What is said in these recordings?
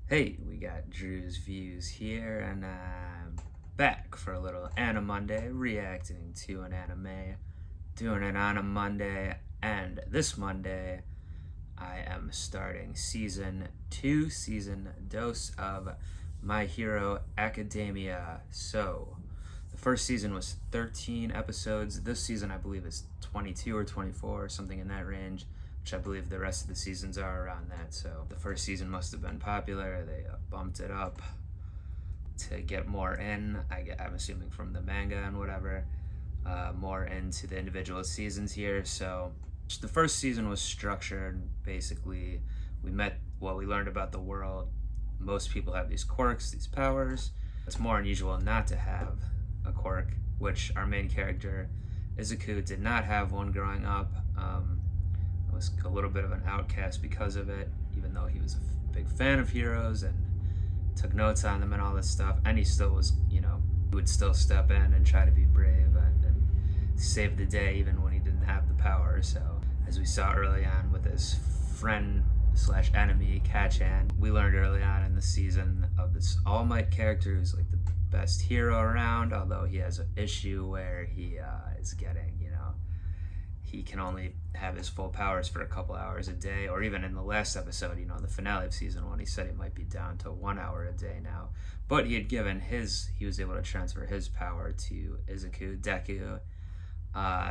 Hey, we got Drewz Viewz here, and I'm back for a little Anime Monday, reacting to an anime, doing it on a Monday, and this Monday, I am starting Season 2, Season Dose of My Hero Academia. So, the first season was 13 episodes. This season, I believe, is 22 or 24, or something in that range, which I believe the rest of the seasons are around that. So the first season must have been popular. They bumped it up to get more in. I'm assuming from the manga and whatever, more into the individual seasons here. So the first season was structured. Basically, we learned about the world. Most people have these quirks, these powers. It's more unusual not to have a quirk, which our main character Izuku did not have one growing up. Was a little bit of an outcast because of it, even though he was a big fan of heroes and took notes on them and all this stuff. And he still was, he would still step in and try to be brave and save the day even when he didn't have the power. So, as we saw early on with his friend slash enemy, Kachan, we learned early on in the season of this All Might character who's like the best hero around, although he has an issue where he is getting, he can only have his full powers for a couple hours a day, or even in the last episode, the finale of season 1, he said he might be down to 1 hour a day now. But he was able to transfer his power to Izuku, Deku.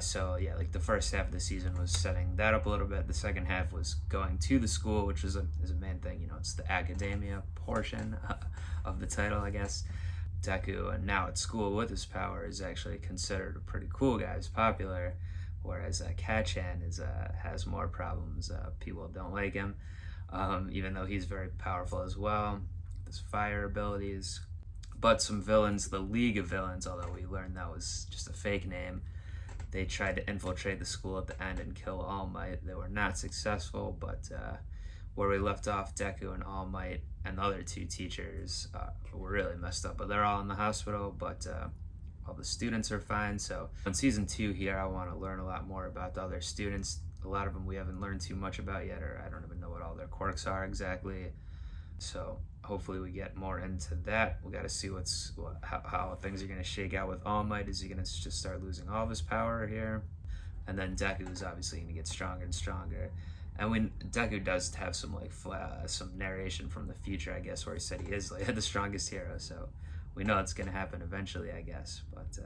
So yeah, like the first half of the season was setting that up a little bit. The second half was going to the school, which is a main thing. It's the academia portion of the title, I guess. Deku, and now at school with his power, is actually considered a pretty cool guy. He's popular. Whereas Kachan has more problems. People don't like him, even though he's very powerful as well. His fire abilities. But some villains, the League of Villains, although we learned that was just a fake name, they tried to infiltrate the school at the end and kill All Might. They were not successful, but where we left off, Deku and All Might and the other two teachers were really messed up. But they're all in the hospital, but all the students are fine. So in season 2 here, I want to learn a lot more about the other students. A lot of them we haven't learned too much about yet, or I don't even know what all their quirks are exactly. So hopefully we get more into that. We got to see how things are going to shake out with All Might. Is he going to just start losing all of his power here? And then Deku is obviously going to get stronger and stronger. And when Deku does have some some narration from the future, I guess, where he said he is the strongest hero. So we know it's going to happen eventually, I guess, but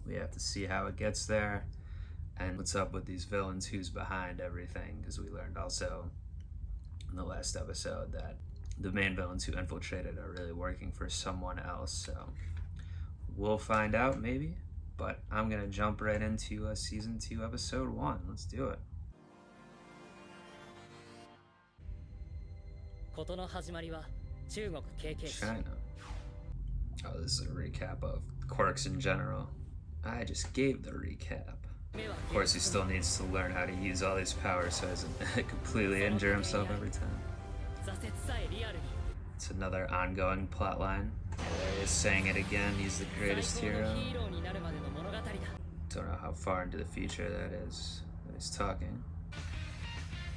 we have to see how it gets there and what's up with these villains, who's behind everything, because we learned also in the last episode that the main villains who infiltrated are really working for someone else. So we'll find out maybe, but I'm going to jump right into season 2, episode 1. Let's do it. China. Oh, this is a recap of quirks in general. I just gave the recap. Of course, he still needs to learn how to use all these powers so he doesn't completely injure himself every time. It's another ongoing plotline. There he is saying it again, he's the greatest hero. Don't know how far into the future that is that he's talking.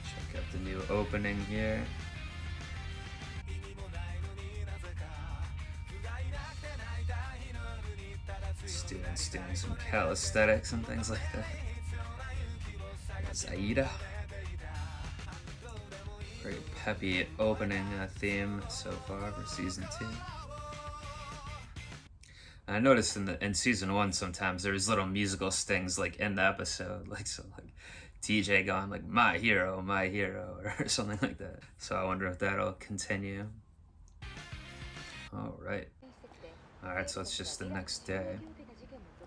Check out the new opening here. Students doing some calisthenics and things like that. Zaida. Very peppy opening theme so far for season 2. I noticed in season 1 sometimes there was little musical stings like in the episode, like TJ going like my hero, or something like that. So I wonder if that'll continue. Alright, so it's just the next day.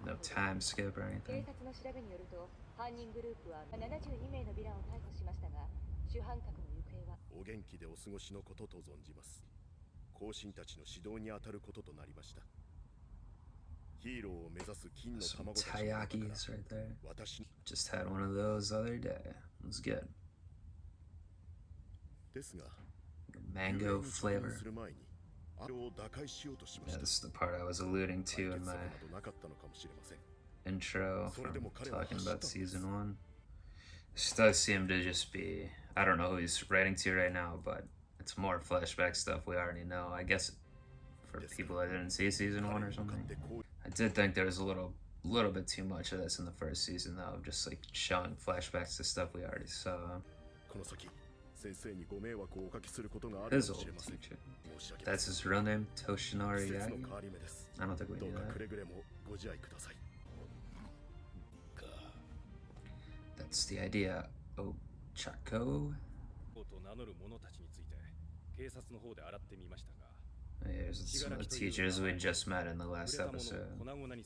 No time skip or anything. Some taiyakis right there. Just had one of those the other day. It was good. Mango flavor. Yeah, this is the part I was alluding to in my intro from talking about season 1. This does seem to just be, I don't know who he's writing to right now, but It's more flashback stuff we already know. I guess for people that didn't see season 1 or something. I did think there was a little bit too much of this in the first season, though, just like showing flashbacks to stuff we already saw. His old teacher. That's his real name, Toshinori Yagi? I don't think we knew that. That's the idea. Ochaco? Here's some of the teachers we just met in the last episode. Oh man,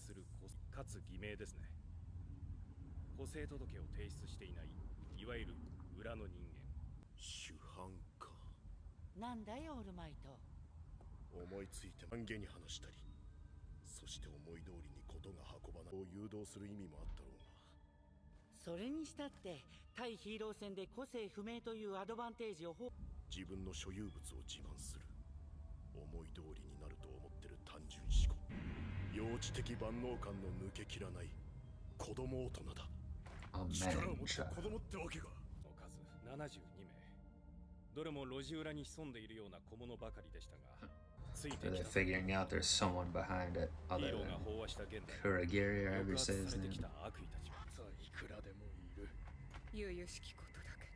they're figuring out there's someone behind it other than Kuragiri, or however you say his name. 悠々しきことだけど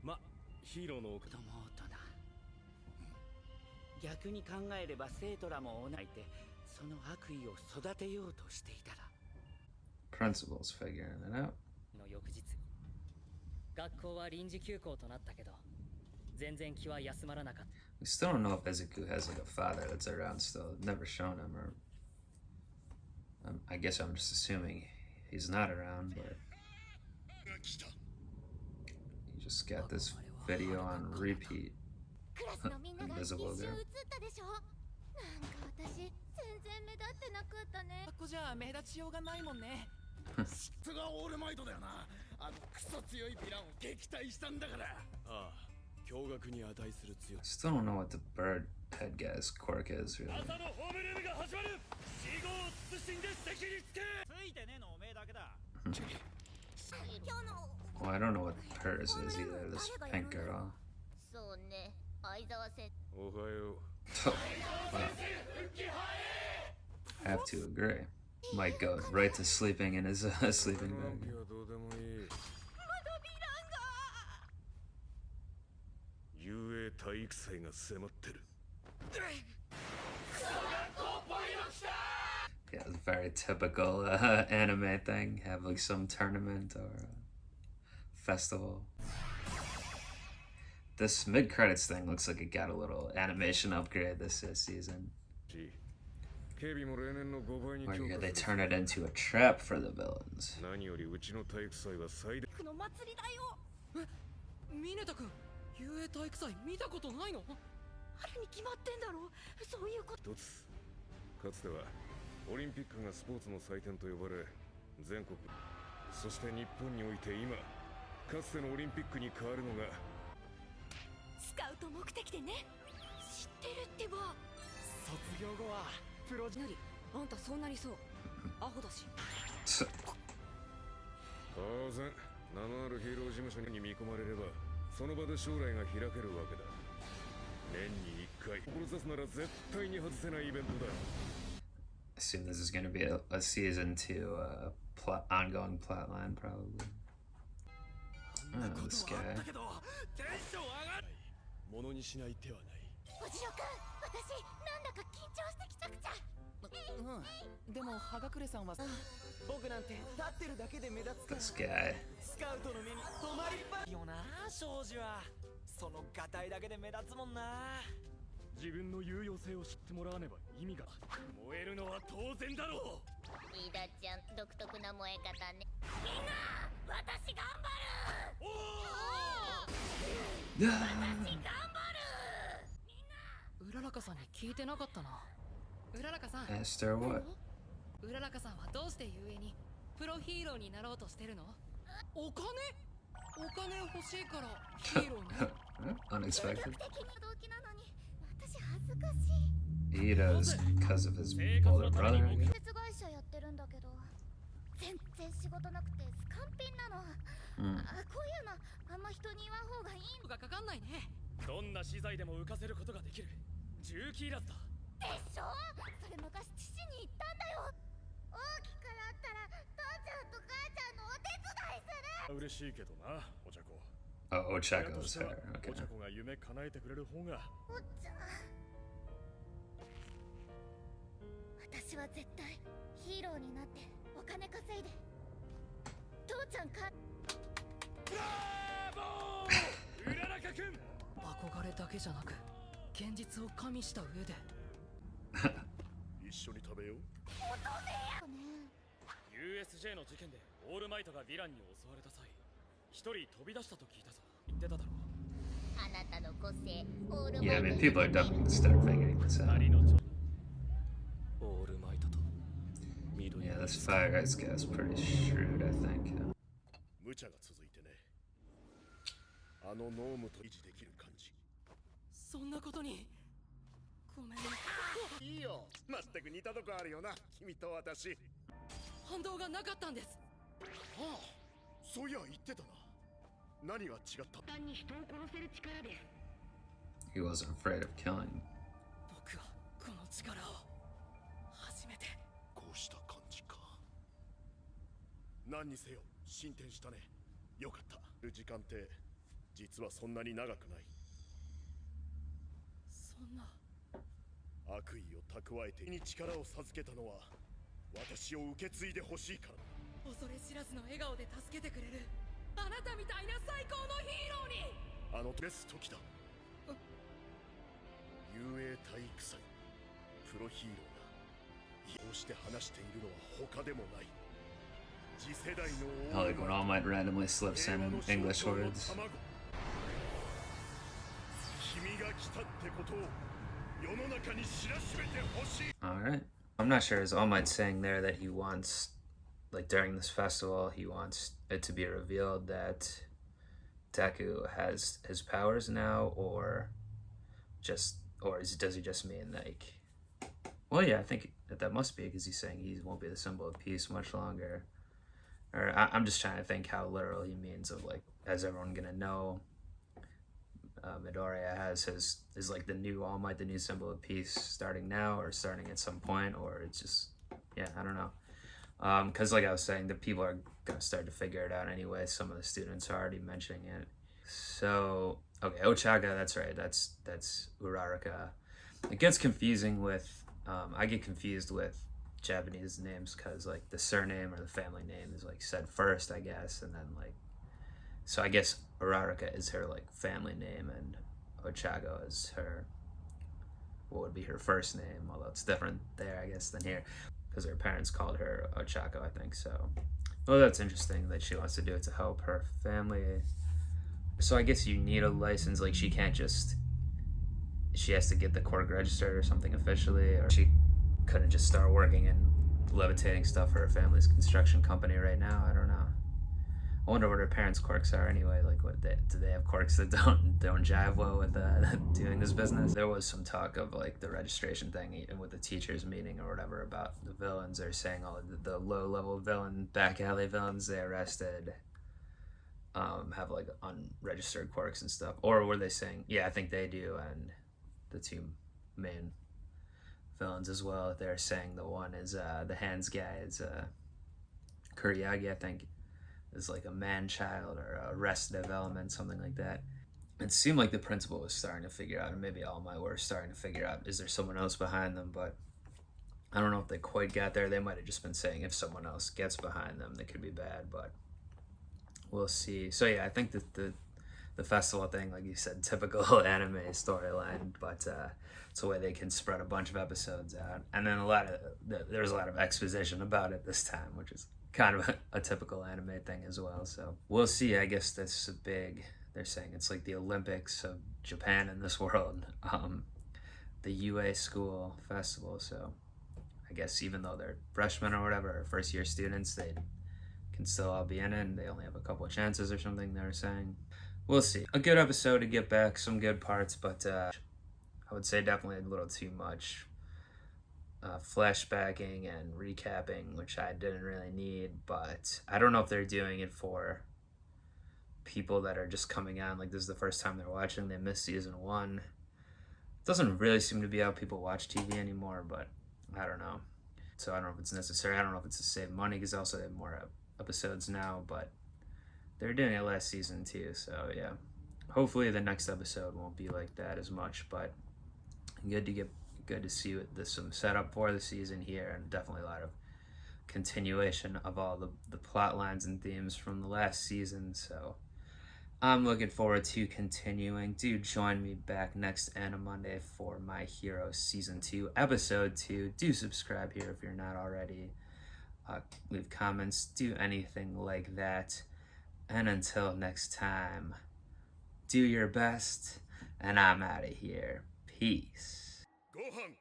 まヒーローの子供大人逆に考えれば生徒らも同いてその悪意を育てようとしていたら Principal's figuring it out. の翌日学校は臨時休校となったけど全然気は休まらなかった We still don't know if Izuku has like a father that's around still. Never shown him, or I guess I'm just assuming he's not around, but you just got this video on repeat. Invisible girl. 質がオールマイトだよな。あのクソ強いヴィランを撃退したんだから。ああ、驚愕に値する強さ。 Still don't know what the bird head guy's quirk is really. 朝のホームルームが始まる。死後を慎んで席につけ。ついてねえのおめえだけだ。 Well, I don't know what hers is either, this pink girl. そうね、相沢せ。おはよう。 I have to agree. Might go right to sleeping in his sleeping bag. 遊泳体育祭が迫ってる。 Yeah, it's very typical anime thing. Have like some tournament or festival. This mid-credits thing looks like it got a little animation upgrade this season. Where they turn it into a trap for the villains. 何よりうちの体育祭は最大。の祭りだよ。ミネタ君、遊泳体育祭見たことないの？あるに決まってんだろ。そういうこと。一つ、かつてはオリンピックがスポーツの祭典と呼ばれ、全国、そして日本において今、かつてのオリンピックに変わるのがスカウト目的でね。知ってるってば。卒業後はプロジェリ。あんたそうなりそう。アホだし。当然、名のあるヒーロー事務所に見込まれれば、その場で将来が開けるわけだ。年に1回、志すなら絶対に外せないイベントだ。I assume this is going to be a season 2 ongoing plot line, probably. Oh, this guy. ものにしない手はない。おじろくん、私なんだか緊張してきちゃくちゃ。でもハガクレさんは僕なんて立ってるだけで目立つから。 This guy. スカウトの目に止まりっぱよな、庄司は。そのガタイだけで目立つもんな。自分の有用性を知ってもらわねば意味が。燃えるのは当然だろう。飯田ちゃん、独特な燃え方ね。みんな、私頑張る。おお。私頑張る。うららかさんに聞いてなかったな。うららかさん。Asked her what? うららかさんはどうして遊泳にプロヒーローになろうとしてるの？お金？お金欲しいからヒーローに。 Unexpected. 動機なのに、私恥ずかしい。 He does because of his older brother. I guess. 鉄会社やってるんだけど、全然仕事なくてスカンピンなの。こういうのあんま人に言わん方がいい。がかかんないね。どんな資材でも浮かせることができる重機いらずだ。でしょ。それ昔父に言ったんだよ。大きくなったら父ちゃんと母ちゃんのお手伝いする。嬉しいけどな、お茶子。 Oh, 親 Ochaco と is しては her. お Okay. 茶子が夢叶えてくれる方が。おっちゃん、私は絶対ヒーローになってお金稼いで父ちゃんか。ブラボー浦中君。憧れだけじゃなく現実を加味した上で一緒に食べよう。USJ の事件でオールマイトがヴィランに襲われた際、一人飛び出したと聞いたぞ。言ってただろう。あなたの個性オール Yeah, I マイ mean, ト people are definitely gonna start figuring this out. 二人のオールマイトと緑 Yeah, this Fire Guy's guy's pretty shrewd, I think. 無茶が続いてね。あのノームと維持できる感じ。そんなことにごめん。いいよ。まったく似たとこあるよな、君と私。反動がなかったんです。ああ、そういや言ってたな。何が違った？単に人を殺せる力です。 He wasn't afraid of killing. 僕はこの力を初めて。こうした感じか。何にせよ進展したね。よかった。時間って実はそんなに長くない。そんな悪意を蓄えてに力を授けたのは私を受け継いでほしいから。恐れ知らずの笑顔で助けてくれるあなたみたいな最高のヒーローに。あのベス時だ。雄英体育祭プロヒーローがこうして話しているのは他でもない。次世代の I like when All Might randomly slips in English words. 君が来たってことを世の中に知らしめてほしい。 Alright. I'm not sure, is All Might saying there that he wants, like during this festival, he wants it to be revealed that Deku has his powers now, or does he just mean like, well, yeah, I think that must be, because he's saying he won't be the symbol of peace much longer. Or I'm just trying to think how literal he means of like, is everyone gonna know Midoriya is like the new All Might, the new symbol of peace, starting now or starting at some point, or it's just, yeah, I don't know. Because like I was saying, the people are gonna start to figure it out anyway. Some of the students are already mentioning it. So okay, Ochaco, that's right. That's Uraraka. It gets confusing with I get confused with Japanese names because like the surname or the family name is like said first, I guess, and then like, so I guess Uraraka is her like family name and Ochaco is her, what would be her first name, although it's different there, I guess, than here, because her parents called her Ochaco, I think. So, well, that's interesting that she wants to do it to help her family. So I guess you need a license, like she can't just, she has to get the quirk registered or something officially, or she couldn't just start working and levitating stuff for her family's construction company right now. I don't know. I wonder what her parents' quirks are anyway. Like, what do they have quirks that don't jive well with doing this business? There was some talk of like the registration thing, even with the teachers meeting or whatever, about the villains. They're saying all the low-level villain, back alley villains they arrested have like unregistered quirks and stuff. Or were they saying, yeah, I think they do, and the two main villains as well. They're saying the one is the hands guy is Kuriagi, I think, is like a man-child or Arrested Development, something like that. It seemed like the principal was starting to figure out, and maybe All Might were starting to figure out, is there someone else behind them? But I don't know if they quite got there. They might have just been saying if someone else gets behind them, they could be bad, but we'll see. So yeah, I think that the festival thing, like you said, typical anime storyline, but it's a way they can spread a bunch of episodes out. And then there's a lot of exposition about it this time, which is kind of a typical anime thing as well. So we'll see. I guess that's a big, they're saying it's like the Olympics of Japan in this world, the UA school festival. So I guess even though they're freshmen or whatever, or first year students, they can still all be in it, and they only have a couple of chances or something, they're saying. We'll see. A good episode to get back, some good parts, but I would say definitely a little too much flashbacking and recapping, which I didn't really need. But I don't know if they're doing it for people that are just coming on, like this is the first time they're watching, they missed season 1. It doesn't really seem to be how people watch TV anymore, but I don't know. So I don't know if it's necessary. I don't know if it's to save money, because also they have more episodes now, but they're doing it last season too, so yeah. Hopefully the next episode won't be like that as much, but good to see what there's some setup for the season here, and definitely a lot of continuation of all the plot lines and themes from the last season, so I'm looking forward to continuing. Do join me back next Anna Monday for My Hero Season 2, Episode 2. Do subscribe here if you're not already. Leave comments, do anything like that. And until next time, do your best, and I'm out of here. Peace. ご飯